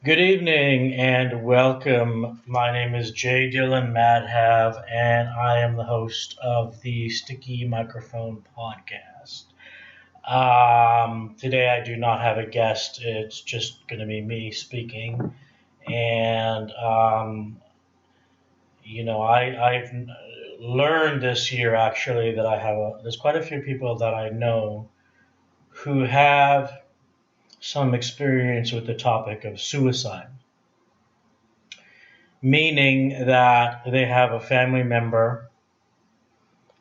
Good evening and welcome. My name is J. Dylan Madhav, and I am the host of the Sticky Microphone podcast. Today I do not have a guest, it's just going to be me speaking. And, I've learned this year actually that there's quite a few people that I know who have some experience with the topic of suicide, meaning that they have a family member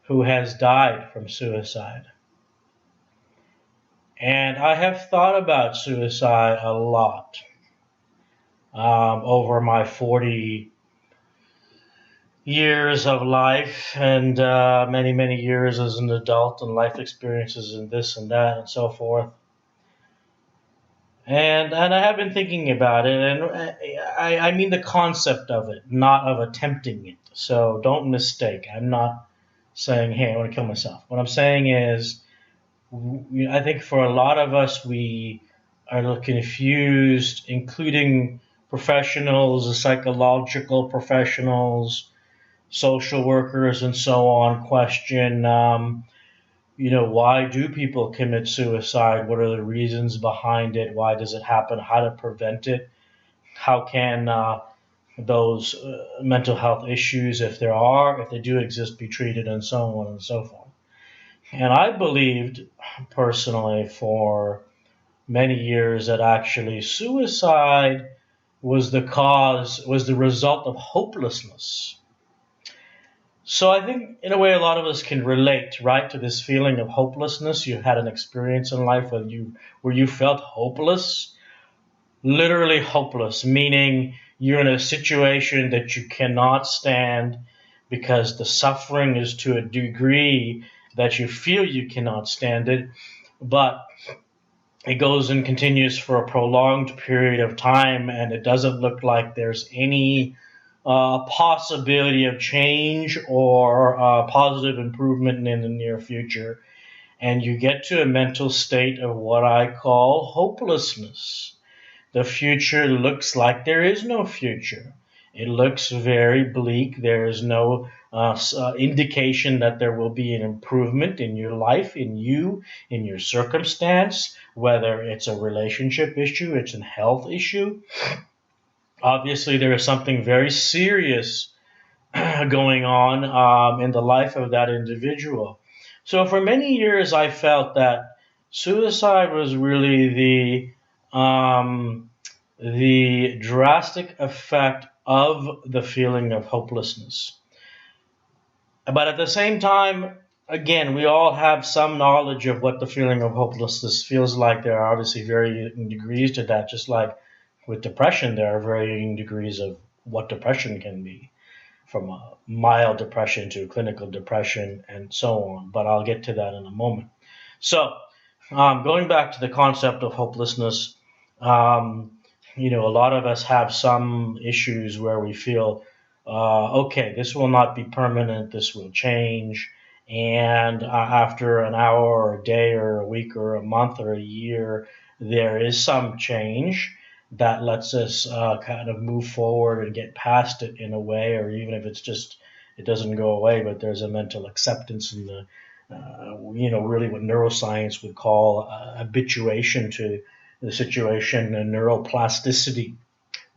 who has died from suicide. And I have thought about suicide a lot over my 40 years of life and many, many years as an adult and life experiences and this and that and so forth. And I have been thinking about it, and I mean the concept of it, not of attempting it. So don't mistake. I'm not saying, hey, I want to kill myself. What I'm saying is, I think for a lot of us, we are confused, including professionals, psychological professionals, social workers, and so on, question, why do people commit suicide? What are the reasons behind it? Why does it happen? How to prevent it? How can those mental health issues, if they do exist, be treated, and so on and so forth? And I believed personally for many years that actually suicide was the result of hopelessness. So I think in a way a lot of us can relate, right, to this feeling of hopelessness. You had an experience in life where you felt hopeless, literally hopeless, meaning you're in a situation that you cannot stand because the suffering is to a degree that you feel you cannot stand it, but it goes and continues for a prolonged period of time, and it doesn't look like there's any possibility of change or positive improvement in the near future. And you get to a mental state of what I call hopelessness. The future looks like there is no future. It looks very bleak. There is no indication that there will be an improvement in your life, in your circumstance, whether it's a relationship issue, it's a health issue. Obviously, there is something very serious going on in the life of that individual. So, for many years, I felt that suicide was really the drastic effect of the feeling of hopelessness. But at the same time, again, we all have some knowledge of what the feeling of hopelessness feels like. There are obviously varying degrees to that, just like with depression, there are varying degrees of what depression can be, from a mild depression to clinical depression and so on. But I'll get to that in a moment. So, going back to the concept of hopelessness, um, a lot of us have some issues where we feel, okay, this will not be permanent, this will change. And after an hour or a day or a week or a month or a year, there is some change that lets us kind of move forward and get past it in a way, or even if it's just, it doesn't go away, but there's a mental acceptance in the really what neuroscience would call habituation to the situation and neuroplasticity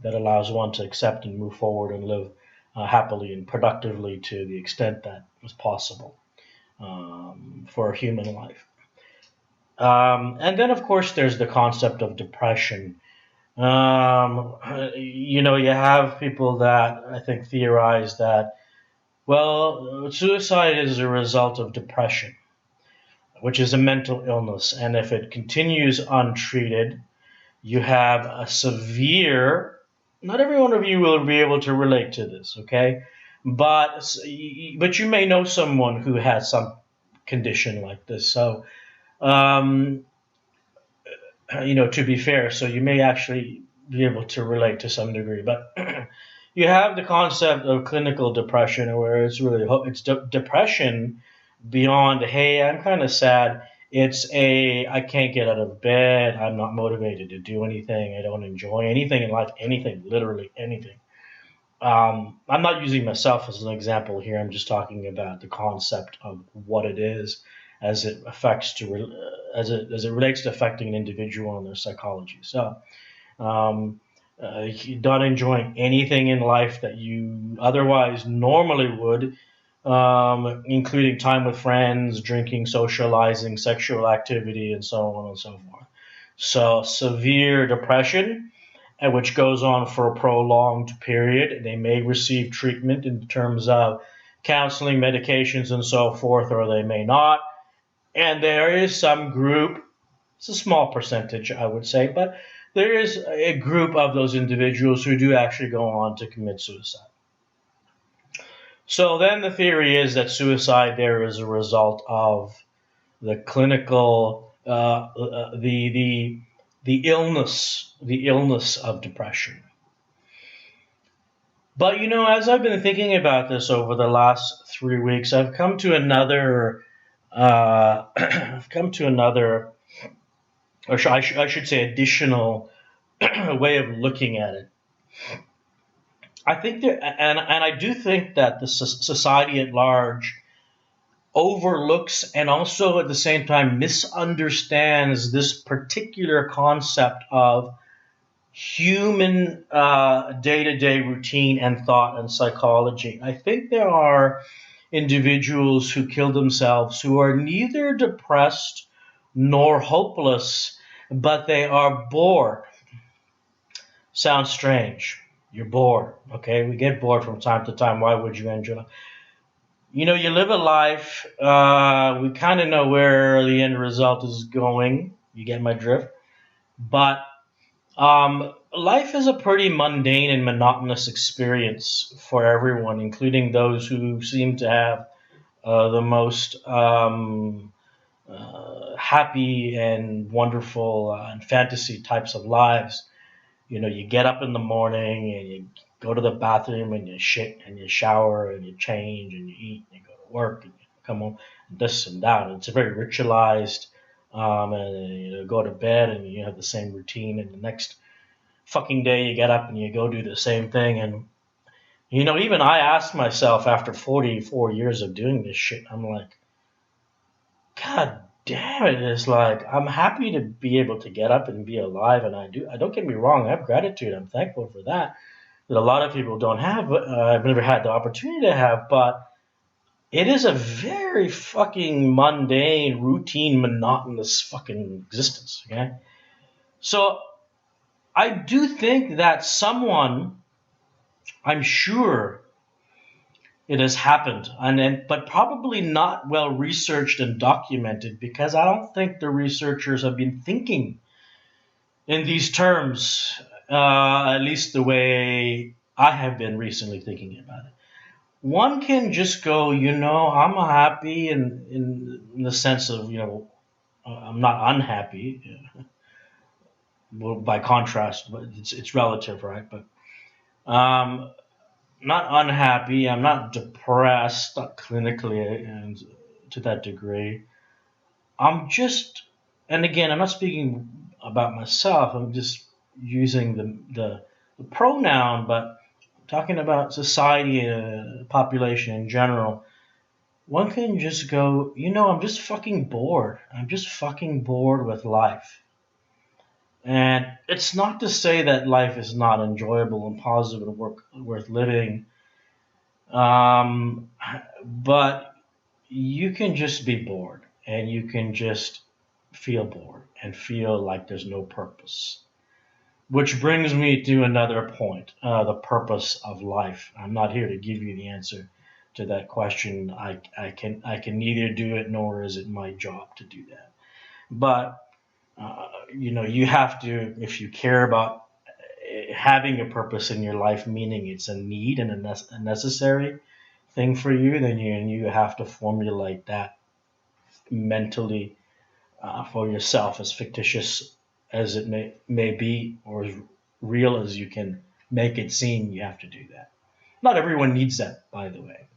that allows one to accept and move forward and live happily and productively to the extent that was possible for human life. And then, of course, there's the concept of depression. You have people that I think theorize that, well, suicide is a result of depression, which is a mental illness. And if it continues untreated, you have a severe, not every one of you will be able to relate to this, okay? But you may know someone who has some condition like this. So, um, to be fair, so you may actually be able to relate to some degree. But you have the concept of clinical depression, where it's really depression beyond, hey, I'm kind of sad. I can't get out of bed. I'm not motivated to do anything. I don't enjoy anything in life. Anything, literally anything. I'm not using myself as an example here. I'm just talking about the concept of what it is as it affects as it relates to affecting an individual and their psychology. So, um, not enjoying anything in life that you otherwise normally would, including time with friends, drinking, socializing, sexual activity, and so on and so forth. So, severe depression, which goes on for a prolonged period. They may receive treatment in terms of counseling, medications, and so forth, or they may not. And there is some group, it's a small percentage, I would say, but there is a group of those individuals who do actually go on to commit suicide. So then the theory is that suicide there is a result of the clinical, the illness of depression. But as I've been thinking about this over the last 3 weeks, I've come to another, I've come to another, or I should say, additional way of looking at it. I think that, and I do think that the society at large overlooks and also at the same time misunderstands this particular concept of human day-to-day routine and thought and psychology. I think there are individuals who kill themselves who are neither depressed nor hopeless, but they are bored. Sounds strange. You're bored. Okay, we get bored from time to time. Why would you enjoy? You live a life. We kind of know where the end result is going. You get my drift. But life is a pretty mundane and monotonous experience for everyone, including those who seem to have the most happy and wonderful and fantasy types of lives. You get up in the morning and you go to the bathroom and you shit and you shower and you change and you eat and you go to work and you come home and this and that. And it's a very ritualized, and you go to bed and you have the same routine. And the next fucking day you get up and you go do the same thing. And even I asked myself after 44 years of doing this shit, I'm like, God damn it! It's like I'm happy to be able to get up and be alive, and I do. I don't get me wrong. I have gratitude. I'm thankful for that. That a lot of people don't have. I've never had the opportunity to have, but it is a very fucking mundane, routine, monotonous fucking existence. Okay, so I do think that someone, I'm sure, it has happened, but probably not well researched and documented because I don't think the researchers have been thinking in these terms, at least the way I have been recently thinking about it. One can just go, I'm happy in the sense of, I'm not unhappy. Well, by contrast, but it's relative, right? But not unhappy. I'm not depressed, not clinically, and to that degree. I'm just, and again, I'm not speaking about myself. I'm just using the pronoun, but talking about society, population in general. One can just go, I'm just fucking bored. I'm just fucking bored with life. And it's not to say that life is not enjoyable and positive and worth living. But you can just be bored and you can just feel bored and feel like there's no purpose. Which brings me to another point, the purpose of life. I'm not here to give you the answer to that question. I can neither do it nor is it my job to do that. But you have to, if you care about having a purpose in your life, meaning it's a need and a necessary thing for you, then you have to formulate that mentally for yourself, as fictitious as it may be, or as real as you can make it seem. You have to do that. Not everyone needs that, by the way.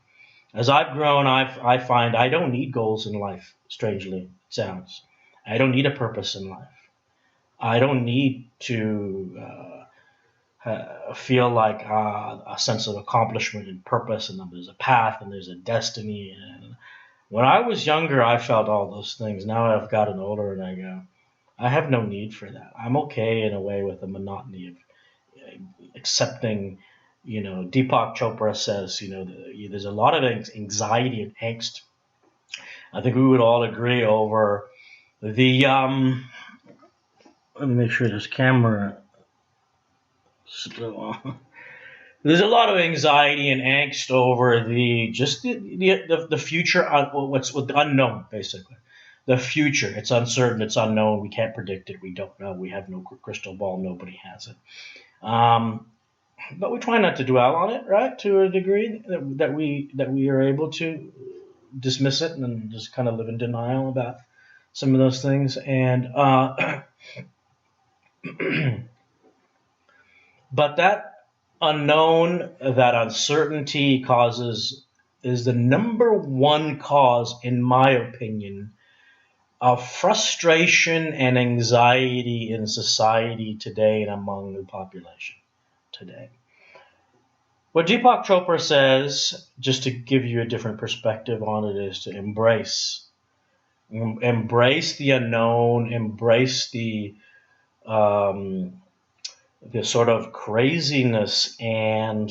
As I've grown, I find I don't need goals in life. Strangely, sounds. I don't need a purpose in life. I don't need to feel like a sense of accomplishment and purpose, and there's a path and there's a destiny. And when I was younger, I felt all those things. Now I've gotten older, and I go, I have no need for that. I'm okay in a way with the monotony of accepting. Deepak Chopra says, there's a lot of anxiety and angst. I think we would all agree over the. Let me make sure this camera still on. There's a lot of anxiety and angst over the future, what's the unknown, basically. The future, it's uncertain, it's unknown, we can't predict it, we don't know, we have no crystal ball, nobody has it. But we try not to dwell on it, right? To a degree that we are able to dismiss it and just kind of live in denial about some of those things. And but that unknown, that uncertainty is the number one cause, in my opinion, of frustration and anxiety in society today and among the population today. What Deepak Chopra says, just to give you a different perspective on it, is to embrace the unknown, embrace the sort of craziness and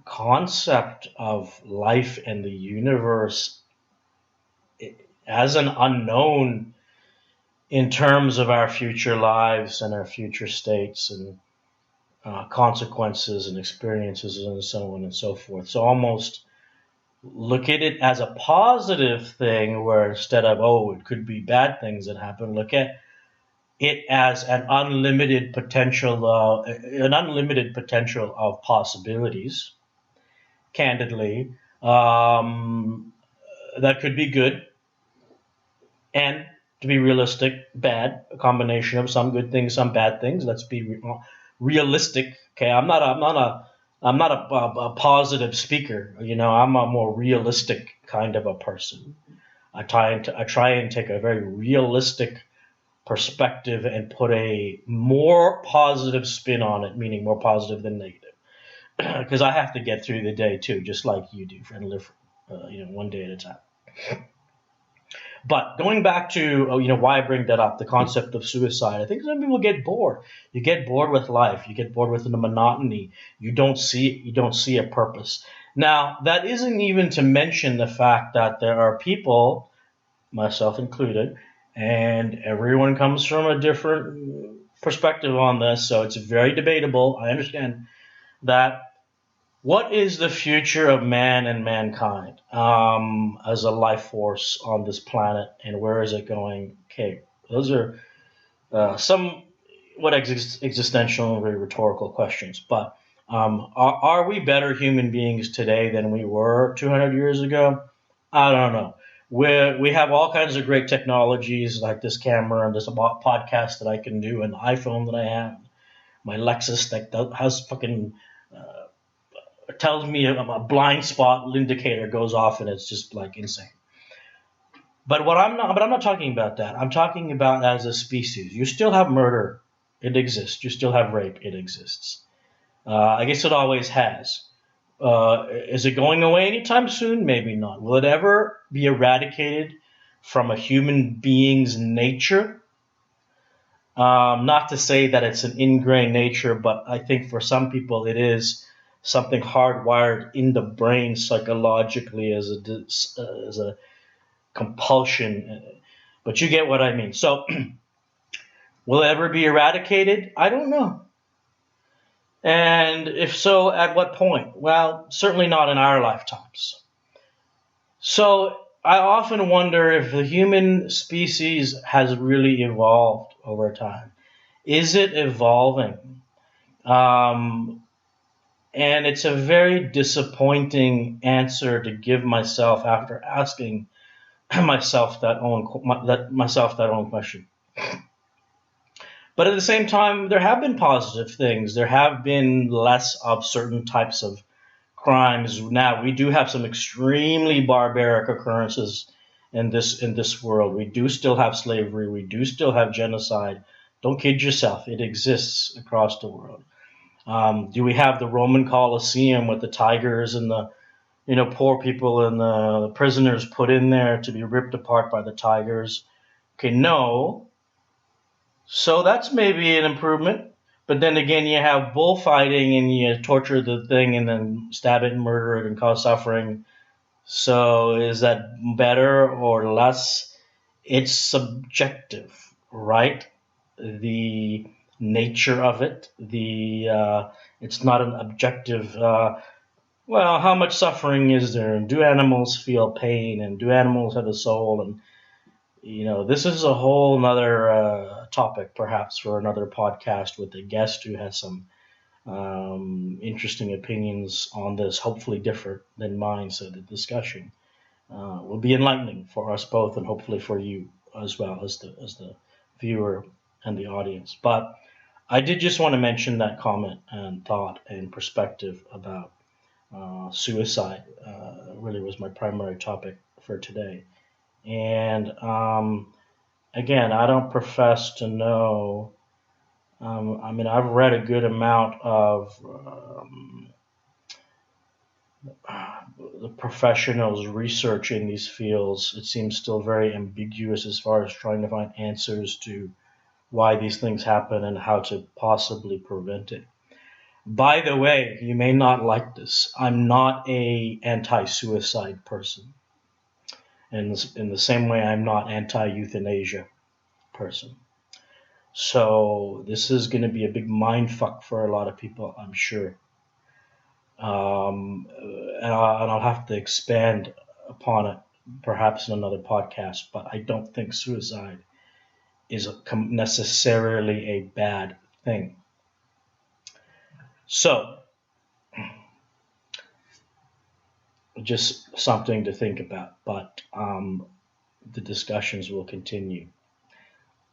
concept of life and the universe as an unknown in terms of our future lives and our future states and consequences and experiences and so on and so forth. So almost look at it as a positive thing, where instead of, it could be bad things that happen, look at it as an unlimited potential of possibilities, candidly, that could be good, and to be realistic, bad, a combination of some good things, some bad things. Let's be realistic. Okay, I'm not a positive speaker. I'm a more realistic kind of a person. I try and take a very realistic perspective and put a more positive spin on it, meaning more positive than negative, because I have to get through the day too, just like you do, and live, one day at a time. But going back to why I bring that up, the concept of suicide, I think some people get bored. You get bored with life. You get bored with the monotony. You don't see a purpose. Now, that isn't even to mention the fact that there are people, myself included, and everyone comes from a different perspective on this, so it's very debatable. I understand that. What is the future of man and mankind as a life force on this planet, and where is it going? Okay, those are somewhat existential and very rhetorical questions. But are we better human beings today than we were 200 years ago? I don't know. We have all kinds of great technologies like this camera and this podcast that I can do, an iPhone that I have, my Lexus that has fucking tells me a blind spot indicator goes off, and it's just like insane. But I'm not talking about that. I'm talking about as a species. You still have murder, it exists. You still have rape, it exists. I guess it always has. Is it going away anytime soon? Maybe not. Will it ever be eradicated from a human being's nature? Not to say that it's an ingrained nature, but I think for some people it is something hardwired in the brain psychologically as a compulsion. But you get what I mean. So will it ever be eradicated? I don't know. And if so, at what point? Well, certainly not in our lifetimes. So I often wonder if the human species has really evolved over time. Is it evolving? And it's a very disappointing answer to give myself after asking myself that own question. But at the same time, there have been positive things. There have been less of certain types of crimes. Now, we do have some extremely barbaric occurrences in this world. We do still have slavery. We do still have genocide. Don't kid yourself. It exists across the world. Do we have the Roman Colosseum with the tigers and the poor people and the prisoners put in there to be ripped apart by the tigers? Okay, no. So that's maybe an improvement. But then again, you have bullfighting and you torture the thing and then stab it and murder it and cause suffering. So is that better or less? It's subjective, right? The nature of it, it's not an objective. Well, how much suffering is there? And do animals feel pain? And do animals have a soul? And this is a whole other topic, perhaps for another podcast with a guest who has some interesting opinions on this, hopefully different than mine. So the discussion will be enlightening for us both, and hopefully for you as well as the viewer and the audience. But I did just want to mention that comment and thought and perspective about suicide. Really was my primary topic for today. And again, I don't profess to know. I've read a good amount of the professionals researching these fields. It seems still very ambiguous as far as trying to find answers to why these things happen and how to possibly prevent it. By the way, you may not like this. I'm not a anti-suicide person. In the same way, I'm not anti-euthanasia person. So this is going to be a big mind fuck for a lot of people, I'm sure. And I'll have to expand upon it perhaps in another podcast, but I don't think suicide is necessarily a bad thing. So, just something to think about, but the discussions will continue.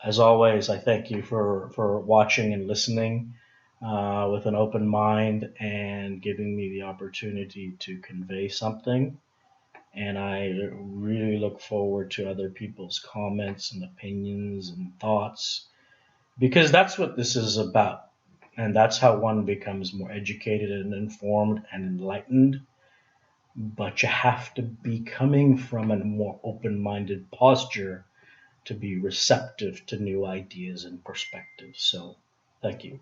As always, I thank you for watching and listening with an open mind and giving me the opportunity to convey something. And I really look forward to other people's comments and opinions and thoughts, because that's what this is about. And that's how one becomes more educated and informed and enlightened. But you have to be coming from a more open-minded posture to be receptive to new ideas and perspectives. So, thank you.